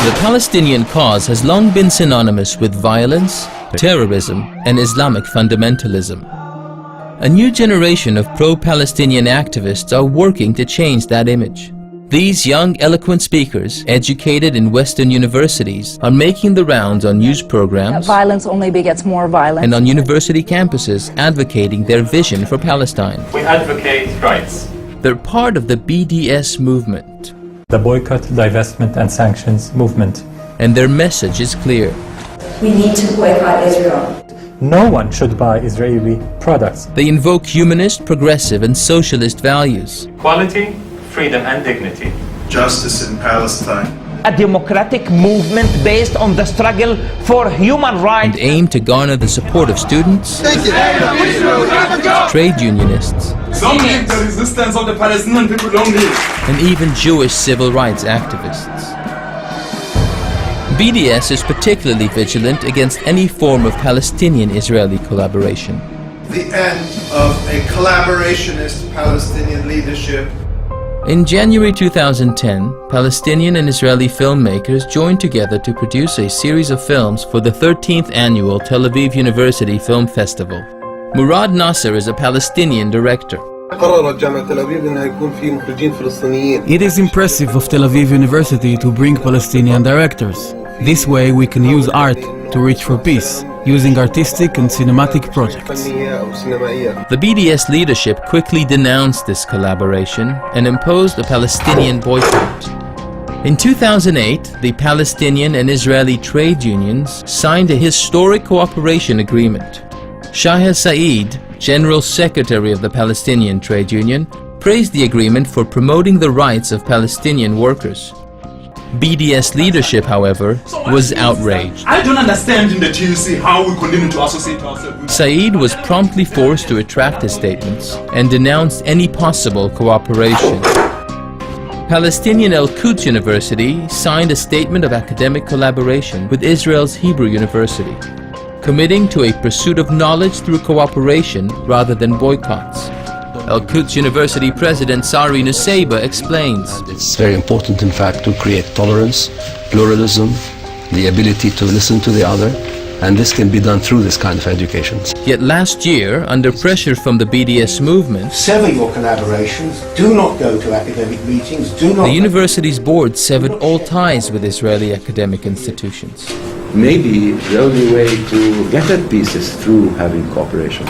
The Palestinian cause has long been synonymous with violence, terrorism, and Islamic fundamentalism. A new generation of pro-Palestinian activists are working to change that image. These young, eloquent speakers, educated in Western universities, are making the rounds on news programs violence only begets more violence, and on university campuses advocating their vision for Palestine. We advocate rights. They're part of the BDS movement. The Boycott, Divestment and Sanctions movement. And their message is clear. We need to boycott Israel. No one should buy Israeli products. They invoke humanist, progressive and socialist values. Equality, freedom and dignity. Justice in Palestine. A democratic movement based on the struggle for human rights. And aim to garner the support of students, trade unionists, Long live the resistance of the Palestinian people, long live! and even Jewish civil rights activists. BDS is particularly vigilant against any form of Palestinian-Israeli collaboration. The end of a collaborationist Palestinian leadership. In January 2010, Palestinian and Israeli filmmakers joined together to produce a series of films for the 13th annual Tel Aviv University Film Festival. Murad Nasser is a Palestinian director. It is impressive of Tel Aviv University to bring Palestinian directors. This way we can use art to reach for peace, using artistic and cinematic projects. The BDS leadership quickly denounced this collaboration and imposed a Palestinian boycott. In 2008, the Palestinian and Israeli trade unions signed a historic cooperation agreement. Shahar Saeed, General Secretary of the Palestinian Trade Union, praised the agreement for promoting the rights of Palestinian workers. BDS leadership, however, was outraged. I don't understand in the TUC how we continue to associate ourselves with... Saeed was promptly forced to retract his statements and denounced any possible cooperation. Palestinian Al-Quds University signed a statement of academic collaboration with Israel's Hebrew University, committing to a pursuit of knowledge through cooperation rather than boycotts. Al-Quds University President Sari Nusseibeh explains. It's very important, in fact, to create tolerance, pluralism, the ability to listen to the other, and this can be done through this kind of education. Yet last year, under pressure from the BDS movement, sever your collaborations, do not go to academic meetings, do not... The university's board severed all ties with Israeli academic institutions. Maybe the only way to get at peace is through having cooperation.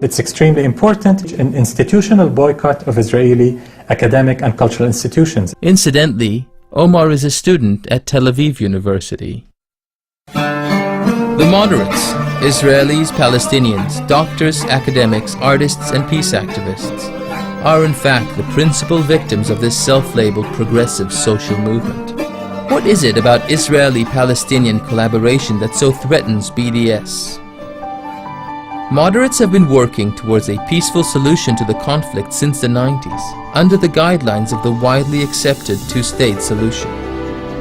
It's extremely important an institutional boycott of Israeli academic and cultural institutions. Incidentally, Omar is a student at Tel Aviv University. The moderates, Israelis, Palestinians, doctors, academics, artists and peace activists, are in fact the principal victims of this self-labeled progressive social movement. What is it about Israeli-Palestinian collaboration that so threatens BDS? Moderates have been working towards a peaceful solution to the conflict since the 90s, under the guidelines of the widely accepted two-state solution.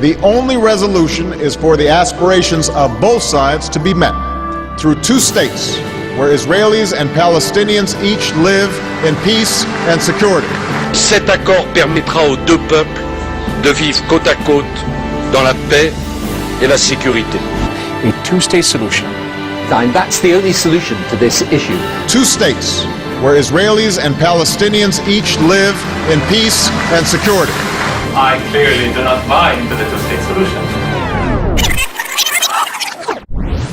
The only resolution is for the aspirations of both sides to be met through two states, where Israelis and Palestinians each live in peace and security. Cet accord permettra aux deux peuples de vivre côte à côte dans la paix et la sécurité. A two-state solution. And that's the only solution to this issue. Two states, where Israelis and Palestinians each live in peace and security. I clearly do not buy into the two-state solution.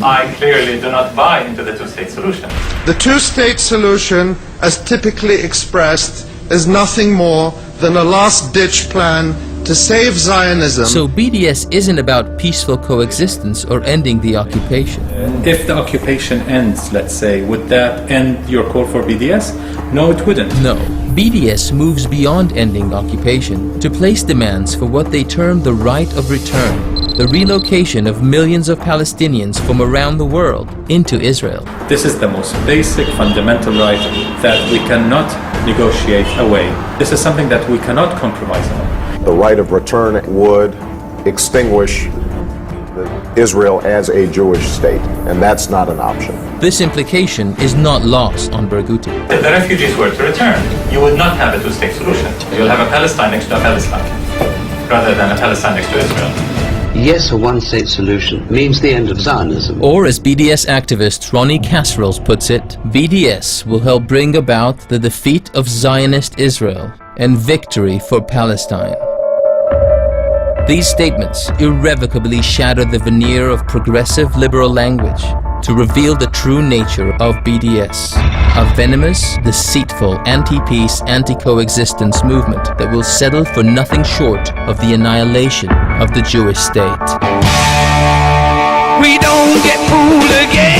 I clearly do not buy into the two-state solution. The two-state solution, as typically expressed, is nothing more than a last-ditch plan to save Zionism. So BDS isn't about peaceful coexistence or ending the occupation. If the occupation ends, let's say, would that end your call for BDS? No, it wouldn't. No. BDS moves beyond ending occupation to place demands for what they term the right of return, the relocation of millions of Palestinians from around the world into Israel. This is the most basic, fundamental right that we cannot negotiate away. This is something that we cannot compromise on. The right of return would extinguish Israel as a Jewish state, and that's not an option. This implication is not lost on Barghouti. If the refugees were to return, you would not have a two-state solution. You'll have a Palestine next to a Palestine. rather than a Palestine next to Israel. Yes, a one-state solution means the end of Zionism. Or, as BDS activist Ronnie Casserols puts it, BDS will help bring about the defeat of Zionist Israel and victory for Palestine. These statements irrevocably shatter the veneer of progressive liberal language to reveal the true nature of BDS, a venomous, deceitful, anti-peace, anti-coexistence movement that will settle for nothing short of the annihilation of the Jewish state. We don't get fooled again.